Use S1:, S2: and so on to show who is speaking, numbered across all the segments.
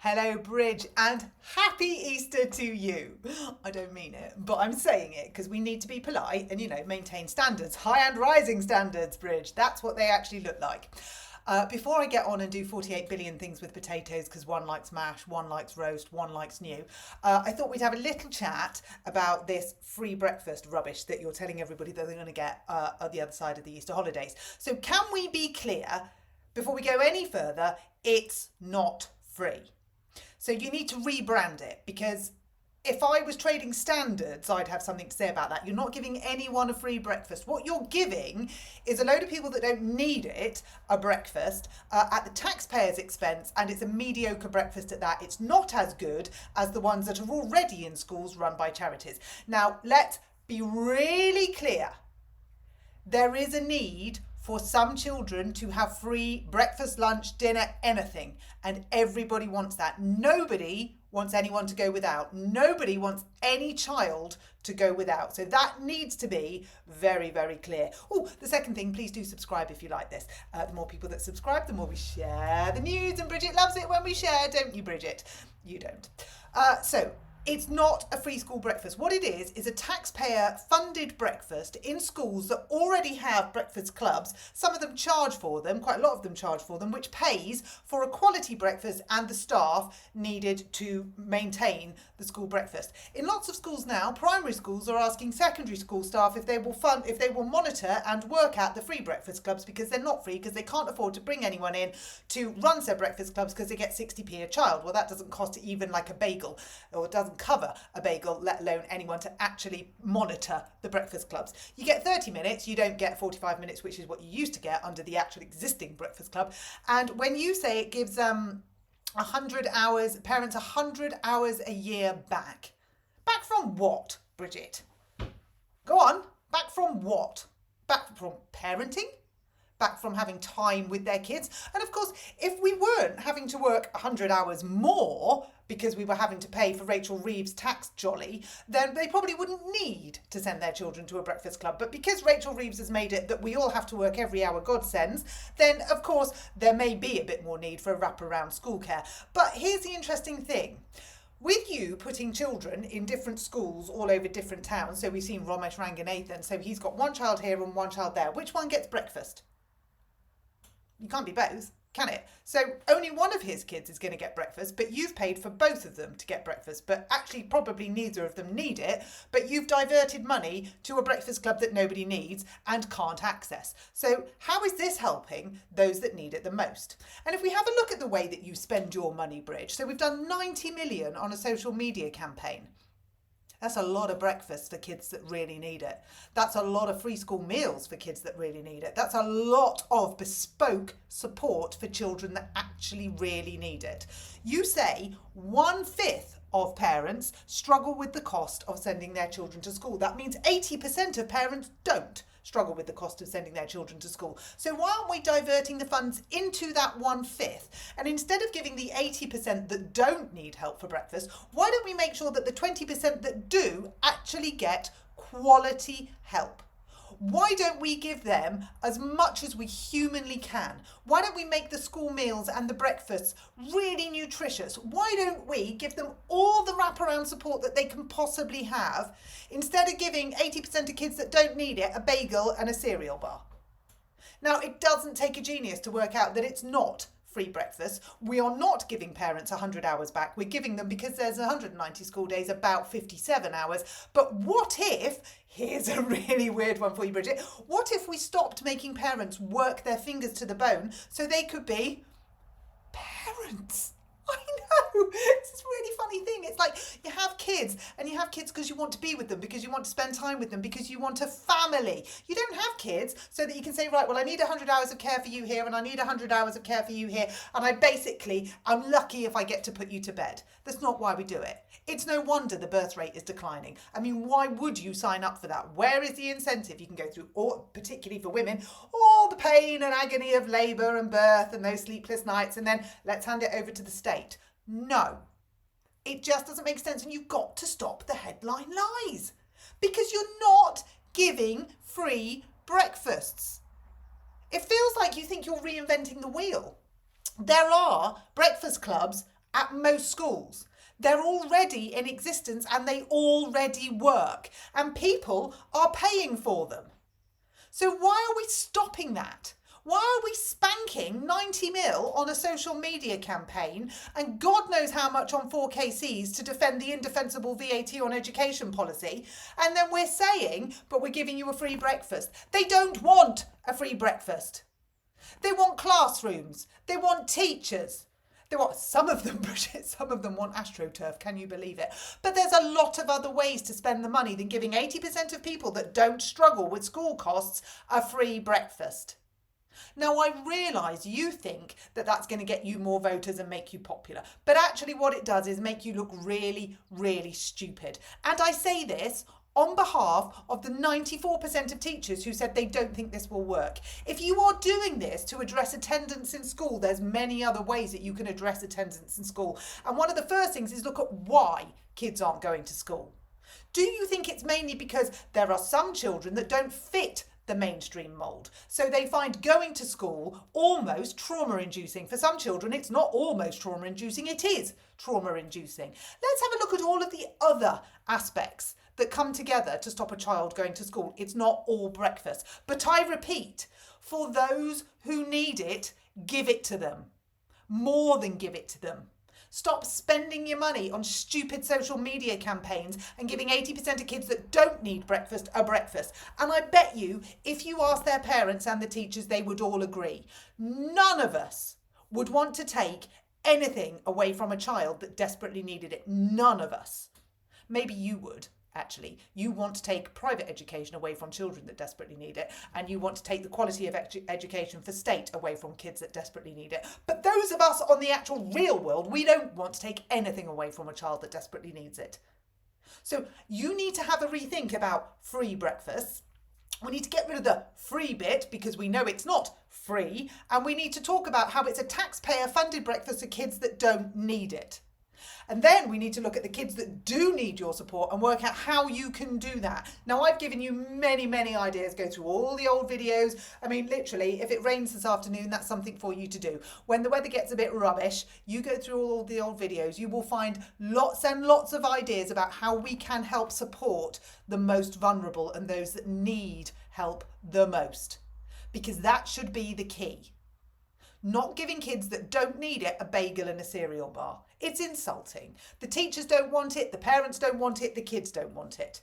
S1: Hello, Bridge, and happy Easter to you. I don't mean it, but I'm saying it because we need to be polite and, maintain standards. High and rising standards, Bridge. That's what they actually look like. Before I get on and do 48 billion things with potatoes, because one likes mash, one likes roast, one likes new, I thought we'd have a little chat about this free breakfast rubbish that you're telling everybody that they're going to get at the other side of the Easter holidays. So can we be clear, before we go any further, it's not free. So you need to rebrand it, because if I was trading standards, I'd have something to say about that. You're not giving anyone a free breakfast. What you're giving is a load of people that don't need it a breakfast at the taxpayer's expense, and it's a mediocre breakfast at that. It's not as good as the ones that are already in schools run by charities. Now, let's be really clear. There is a need for some children to have free breakfast, lunch, dinner, anything. And everybody wants that. Nobody wants anyone to go without. Nobody wants any child to go without. So that needs to be very, very clear. Oh, the second thing, please do subscribe if you like this. The more people that subscribe, the more we share the news. And Bridget loves it when we share, don't you, Bridget? You don't. So it's not a free school breakfast. What it is a taxpayer funded breakfast in schools that already have breakfast clubs. Some of them charge for them, quite a lot of them charge for them, which pays for a quality breakfast and the staff needed to maintain the school breakfast. In lots of schools now, primary schools are asking secondary school staff if they will monitor and work at the free breakfast clubs, because they're not free, because they can't afford to bring anyone in to run their breakfast clubs, because they get 60p a child. Well, that doesn't cost even like a bagel, or it doesn't cover a bagel, let alone anyone to actually monitor the breakfast clubs. You get 30 minutes, you don't get 45 minutes, which is what you used to get under the actual existing breakfast club. And when you say it gives 100 hours, parents 100 hours a year back. Back from what, Bridget? Go on, back from what? Back from parenting? Back from having time with their kids? And of course, if we weren't having to work 100 hours more because we were having to pay for Rachel Reeves' tax jolly, then they probably wouldn't need to send their children to a breakfast club. But because Rachel Reeves has made it that we all have to work every hour God sends, then of course there may be a bit more need for a wraparound school care. But here's the interesting thing. With you putting children in different schools all over different towns, so we've seen Ramesh Ranganathan, so he's got one child here and one child there. Which one gets breakfast? You can't be both, can it? So only one of his kids is going to get breakfast, but you've paid for both of them to get breakfast. But actually probably neither of them need it, but you've diverted money to a breakfast club that nobody needs and can't access. So how is this helping those that need it the most? And if we have a look at the way that you spend your money, Bridge, so we've done 90 million on a social media campaign. That's a lot of breakfast for kids that really need it. That's a lot of free school meals for kids that really need it. That's a lot of bespoke support for children that actually really need it. You say 1/5 of parents struggle with the cost of sending their children to school. That means 80% of parents don't struggle with the cost of sending their children to school. So why aren't we diverting the funds into that 1/5? And instead of giving the 80% that don't need help for breakfast, why don't we make sure that the 20% that do actually get quality help? Why don't we give them as much as we humanly can? Why don't we make the school meals and the breakfasts really nutritious? Why don't we give them all the wraparound support that they can possibly have, instead of giving 80% of kids that don't need it a bagel and a cereal bar? Now, it doesn't take a genius to work out that it's not free breakfast. We are not giving parents 100 hours back. We're giving them, because there's 190 school days, about 57 hours. But what if, here's a really weird one for you, Bridget, what if we stopped making parents work their fingers to the bone so they could be parents? I know, it's this really funny thing. It's like you have kids, and you have kids because you want to be with them, because you want to spend time with them, because you want a family. You don't have kids so that you can say, right, well, I need 100 hours of care for you here, and I need 100 hours of care for you here, and I'm lucky if I get to put you to bed. That's not why we do it. It's no wonder the birth rate is declining. I mean, why would you sign up for that? Where is the incentive? You can go through, particularly for women, all the pain and agony of labour and birth and those sleepless nights, and then let's hand it over to the state. No, it just doesn't make sense, and you've got to stop the headline lies, because you're not giving free breakfasts. It feels like you think you're reinventing the wheel. There are breakfast clubs at most schools. They're already in existence and they already work, and people are paying for them. So why are we stopping that? Why are we spanking 90 mil on a social media campaign and God knows how much on 4KCs to defend the indefensible VAT on education policy? And then we're saying, but we're giving you a free breakfast. They don't want a free breakfast. They want classrooms. They want teachers. They want, some of them, Bridget, some of them want AstroTurf, can you believe it? But there's a lot of other ways to spend the money than giving 80% of people that don't struggle with school costs a free breakfast. Now, I realise you think that that's going to get you more voters and make you popular. But actually what it does is make you look really, really stupid. And I say this on behalf of the 94% of teachers who said they don't think this will work. If you are doing this to address attendance in school, there's many other ways that you can address attendance in school. And one of the first things is look at why kids aren't going to school. Do you think it's mainly because there are some children that don't fit the mainstream mould, so they find going to school almost trauma-inducing? For some children, it's not almost trauma-inducing, it is trauma-inducing. Let's have a look at all of the other aspects that come together to stop a child going to school. It's not all breakfast. But I repeat, for those who need it, give it to them. More than give it to them. Stop spending your money on stupid social media campaigns and giving 80% of kids that don't need breakfast a breakfast. And I bet you, if you ask their parents and the teachers, they would all agree. None of us would want to take anything away from a child that desperately needed it. None of us. Maybe you would. Actually, you want to take private education away from children that desperately need it, and you want to take the quality of education for state away from kids that desperately need it. But those of us on the actual real world, we don't want to take anything away from a child that desperately needs it. So you need to have a rethink about free breakfasts. We need to get rid of the free bit because we know it's not free, and we need to talk about how it's a taxpayer-funded breakfast for kids that don't need it. And then we need to look at the kids that do need your support and work out how you can do that. Now, I've given you many, many ideas. Go through all the old videos. I mean, literally, if it rains this afternoon, that's something for you to do. When the weather gets a bit rubbish, you go through all the old videos. You will find lots and lots of ideas about how we can help support the most vulnerable and those that need help the most. Because that should be the key. Not giving kids that don't need it a bagel and a cereal bar. It's insulting. The teachers don't want it, the parents don't want it, the kids don't want it.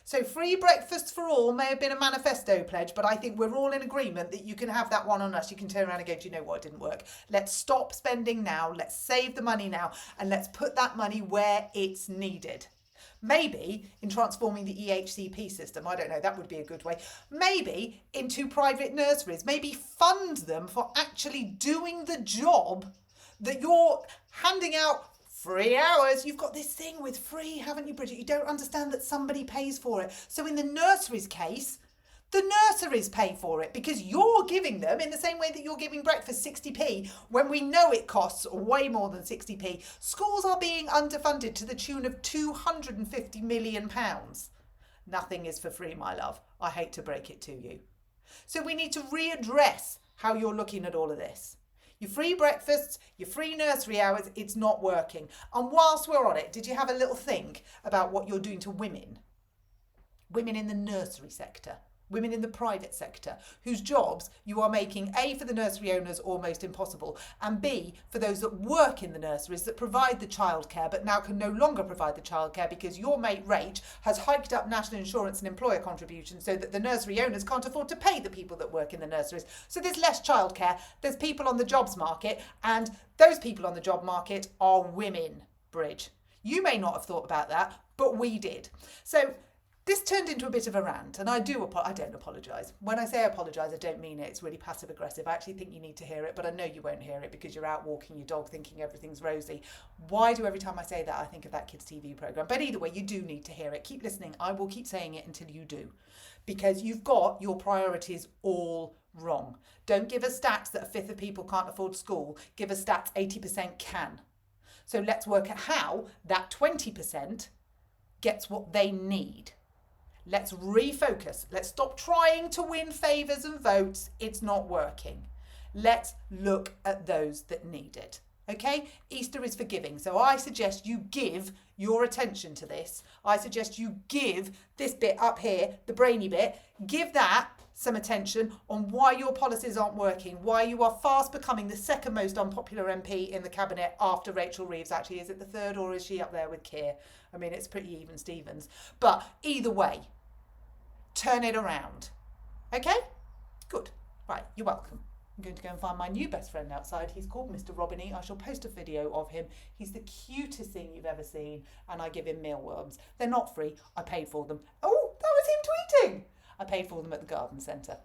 S1: So free breakfasts for all may have been a manifesto pledge, but I think we're all in agreement that you can have that one on us. You can turn around and go, do you know what, it didn't work. Let's stop spending now, let's save the money now, and let's put that money where it's needed. Maybe in transforming the EHCP system, I don't know, that would be a good way. Maybe into private nurseries, maybe fund them for actually doing the job that you're handing out free hours. You've got this thing with free, haven't you, Bridget? You don't understand that somebody pays for it. So in the nursery's case, the nurseries pay for it because you're giving them, in the same way that you're giving breakfast 60p, when we know it costs way more than 60p. Schools are being underfunded to the tune of £250 million. Nothing is for free, my love. I hate to break it to you. So we need to readdress how you're looking at all of this. Your free breakfasts, your free nursery hours, it's not working. And whilst we're on it, did you have a little think about what you're doing to women? Women in the nursery sector. Women in the private sector, whose jobs you are making, A, for the nursery owners almost impossible, and B, for those that work in the nurseries that provide the childcare but now can no longer provide the childcare because your mate Rach has hiked up national insurance and employer contributions so that the nursery owners can't afford to pay the people that work in the nurseries. So there's less childcare, there's people on the jobs market, and those people on the job market are women, Bridge. You may not have thought about that, but we did. So this turned into a bit of a rant, and I don't apologise. When I say I apologise, I don't mean it. It's really passive-aggressive. I actually think you need to hear it, but I know you won't hear it because you're out walking your dog thinking everything's rosy. Why do every time I say that, I think of that kids' TV programme? But either way, you do need to hear it. Keep listening. I will keep saying it until you do, because you've got your priorities all wrong. Don't give us stats that a fifth of people can't afford school. Give us stats 80% can. So let's work at how that 20% gets what they need. Let's refocus. Let's stop trying to win favours and votes. It's not working. Let's look at those that need it. Okay, Easter is forgiving. So I suggest you give your attention to this. I suggest you give this bit up here, the brainy bit, give that some attention on why your policies aren't working, why you are fast becoming the second most unpopular MP in the cabinet after Rachel Reeves. Actually, is it the third or is she up there with Keir? I mean, it's pretty even Stevens. But either way, turn it around. Okay? Good. Right, you're welcome. I'm going to go and find my new best friend outside. He's called Mr. Robiny. I shall post a video of him. He's the cutest thing you've ever seen, and I give him mealworms. They're not free. I paid for them. Oh, that was him tweeting. I paid for them at the garden centre.